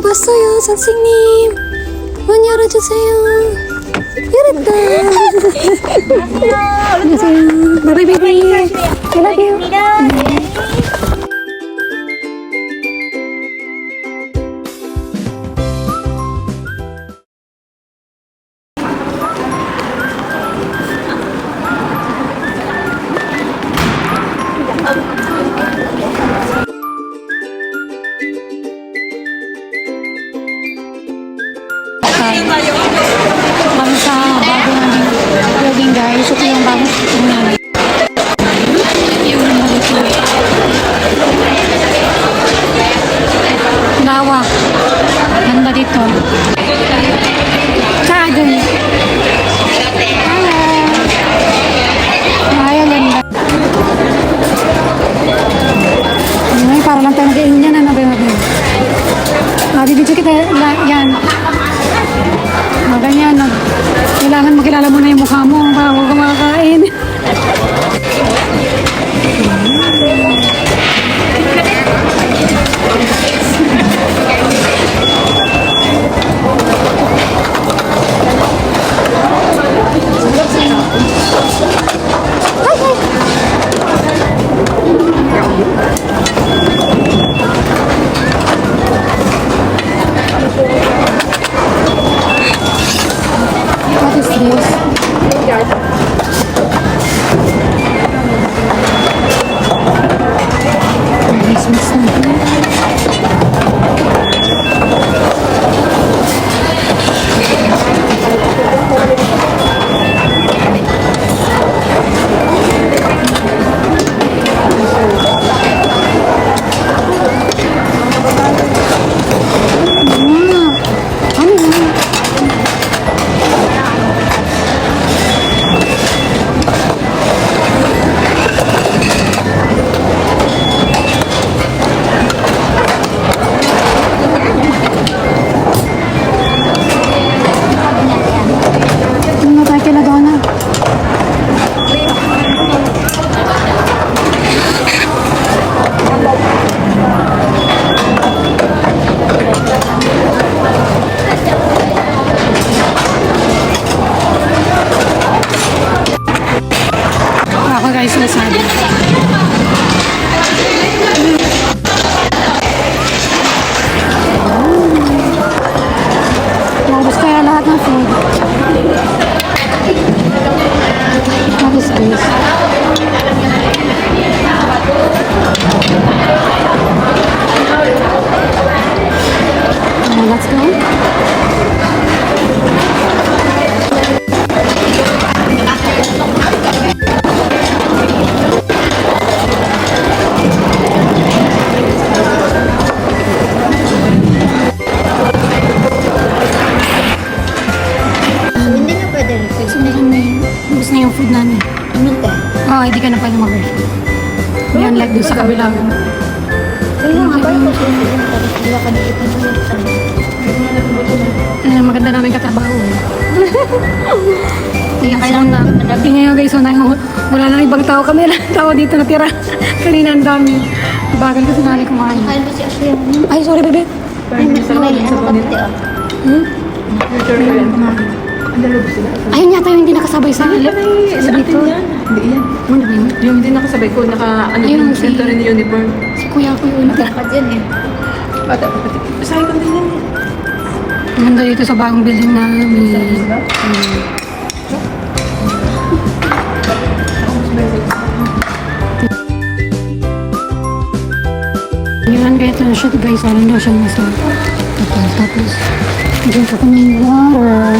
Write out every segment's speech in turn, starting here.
왔어요, 선생님. 문 열어주세요. 열었다. 안녕하세요. 바이바이 베이비. I love you. Kami sa bago namin building guys. Ito yung bago namin. Yung dito. Lawa. Ganda dito. Dragon. Ay, ganda. Ay, para lang tayo mag-iinyan. Ano ba yun? Bibidyo kita yan. Ganyan, kailangan makilala mo na yung mukha mo bago ka makakain. What is this? Christmas na. Guys, nasabi. Naubos kaya lahat ng food. What is this? Let's go. Ubus na yung food namin. Oo, hindi ka na pwede mag-work. Yan, like doon sa kabilang. Maganda namin katrabaho. Tingnan nyo guys, wala nang ibang tao kami. Tao dito natira. Kanina ang dami. Bagal kasi nali kumain. Ay, sorry bebe. Ayun yata yung hindi nakasabay sa dito. Hindi yan. Ano ba yun? Yung hindi nakasabay ko, Ayun, si- center in uniform. Si kuya ko yun. Bata pa pati. Basahin ko din yan. Ang ganda dito sa bagong building namin. Yan kahit na siya guys, alam daw siya nasa tapos dyan sa kaming water.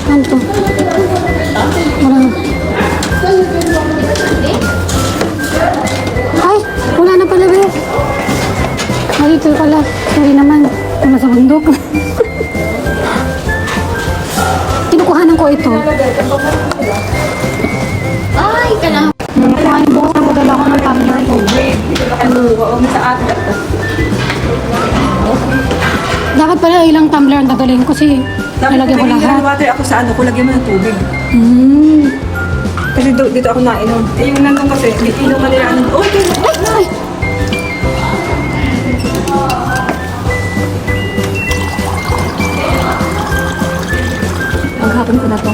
Ano to? Wala na. Ay! Wala na pala be. Ay, dito pala. Sorry naman. Wala sa bundok. Kinukuhanan ko ito. Ay, ka lang. Kuhanin bukas na magdala ko ng tumbler ko. Dapat pala ilang tumbler ang dadalhin ko kasi nalagyan ko lahat. Water ako sa ano ko, lagyan mo ng tubig. Kasi dito ako nainom. Eh, yung nandun kasi, inom nila. Oh, Ay! maghapon ko na to.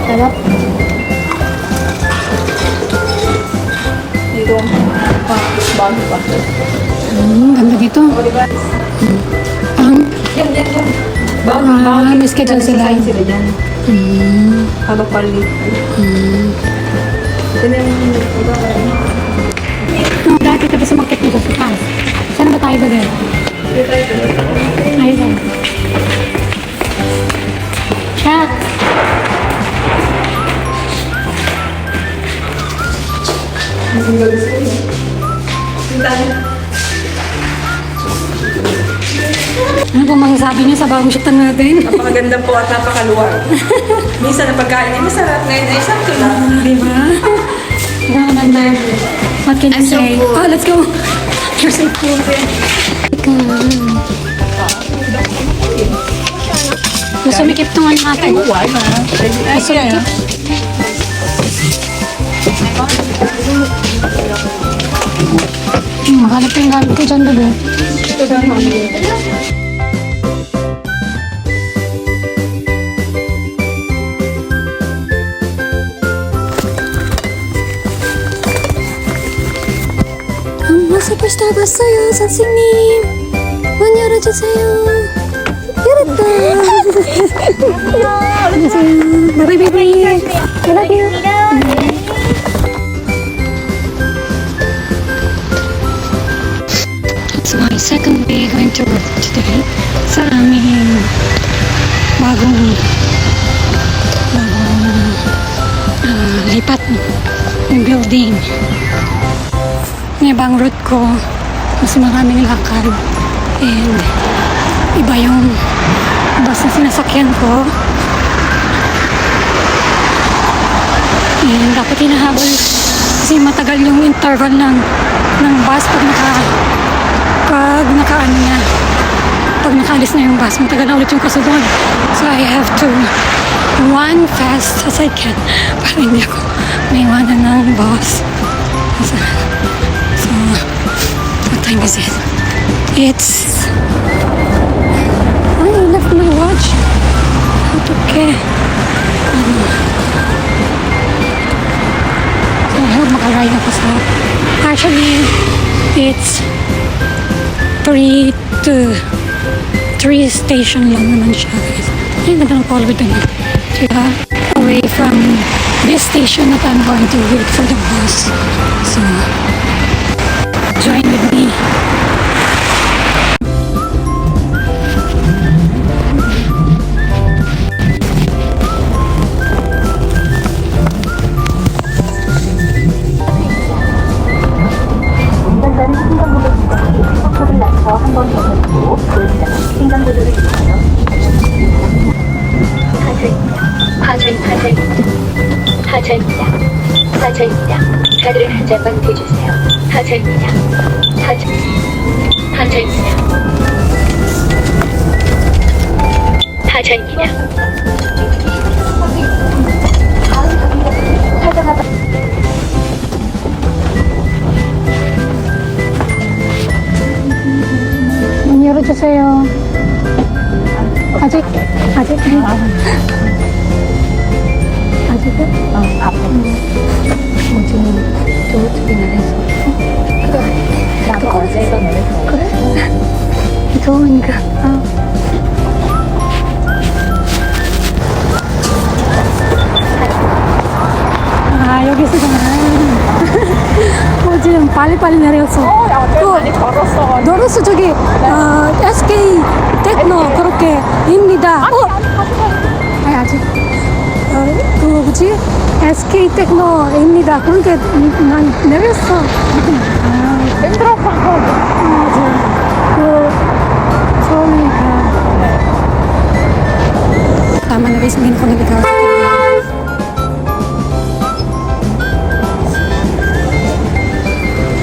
Sarap. Dito, bago pa. Ganda dito. O, diba? Yan. May schedule sila. Sila dyan. Habang pali. Yan yung Dati tapos sumakit dito sa taas. Saan ba tayo ba din? Ayun. Chat! Ano po masasabi niyo sa bagong shootan natin? napakaganda po at napakaluwag. Minsan ang pagkain ay masarap. Ngayon ay sakto lang. Di ba? Ikaw naman na. What can you say? Oh, let's go! You're so cool. Mas sumikip tong ano natin. Mas sumikip. Makalap yung gamit ko dyan, bebe. superstar 봤어요, 선생님. 문 열어주세요. 열었다. 안녕하세요. 바이바이, 바이바이. I love you. It's my second day going to work today sa aming bagong lipat ng building. Yung ibang route ko, mas maraming lakad and iba yung bus na sinasakyan ko and dapat hinahabol kasi matagal yung interval ng bus pag nakaalis na yung bus, matagal na ulit yung kasunod, so I have to run fast as I can para hindi ako maiwanan ng bus. So, what time is it? It's... I left my watch. Okay. So, I hope makaride ako sa... Actually, it's 3 station lang naman siya. Ay, ganda ng call with them. Kaya, away from this station that I'm going to wait for the bus. So, join with me. 하차입니다. 카드를 한 장만 대주세요. 하차입니다. 하차입니다. 하차입니다. 문 열어주세요. 아직? 아직은? 앞에. 저쪽에 내려서. 나도 어제서 내려서. 그래? 좋으니까. 여기 있으잖아. 지금 빨리빨리 내렸어. 많이 걸었어. 너로스 저기 SK 테크노 그렇게 입니다. 아니 아직 그 뭐지 SK 테크노입니다. 그렇게 난 내렸어. 힘들었어. 맞아. 그 처음이니까 tama na guys, hindi na ko naligaw.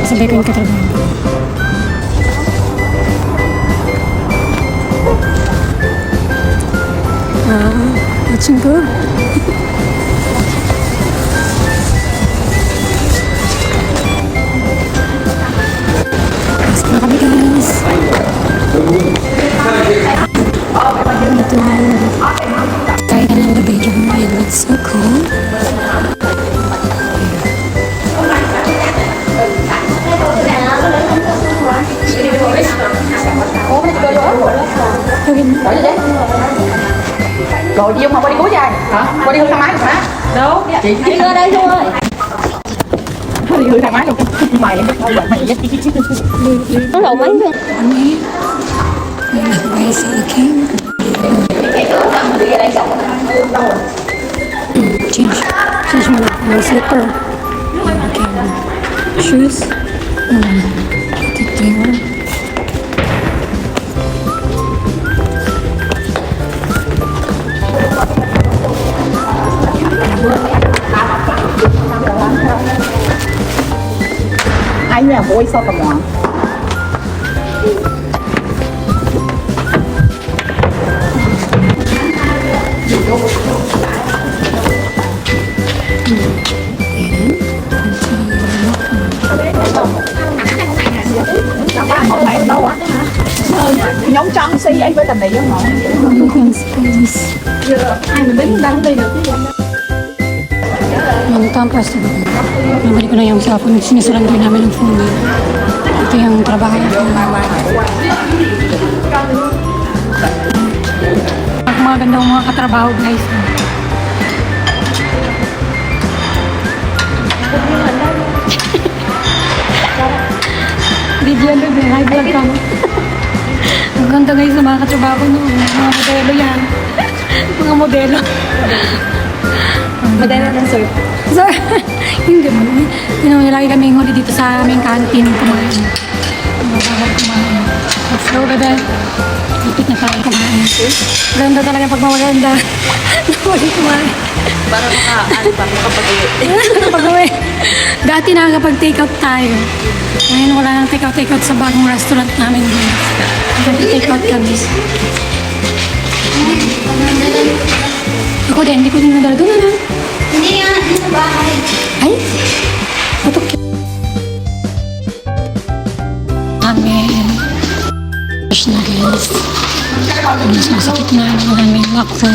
Sabay ko yung katrabaho. Watching ko. Pasok na kami guys. Ito tayo na lang the bedroom and it's so cool. Rồi chị Dung không qua đi cứu cho ai? Hả? Qua đi hư thang máy được hả? Đâu? Chị ở đây thôi. Qua đi hư thang máy luôn. Mày em biết không? Mày Nó lộn mấy thôi. Mommy, guys, looking. Change my slipper. Okay, shoes. Put it there. ai nhà bố sao cả món. Nhóm trong si ấy với tầm này giống họ. Ai mình đứng đang đi được chứ. Yung tampas na ba? Nabalik ko na yung cellphone. Sinisalandoy namin ang phone niya. Ito yung trabaho ko. Mga gandang mga katrabaho guys. Video na din. High vlog ka mo. Ang ganda guys sa mga katrabaho no. Mga modelo yan. Mga modelo. Madala ng surf. So, hindi mo. Lagi kami huli dito sa aming canteen kumain. Bawal kumain. Let's go, bebe. Lipit na tayo kumain. Ganda talaga pag mawaganda. Huli kumain. Para makapag-uwi. Pag-uwi. Dati nakakapag-take out tayo. Ngayon wala nang take out sa bagong restaurant namin. Nag-take out kami. Ako din, hindi ko din nadala. Doon na lang. Hindi nga, sa bahay. Ay! Patok. Amin. Push na guys. Masakit na ang aming macro.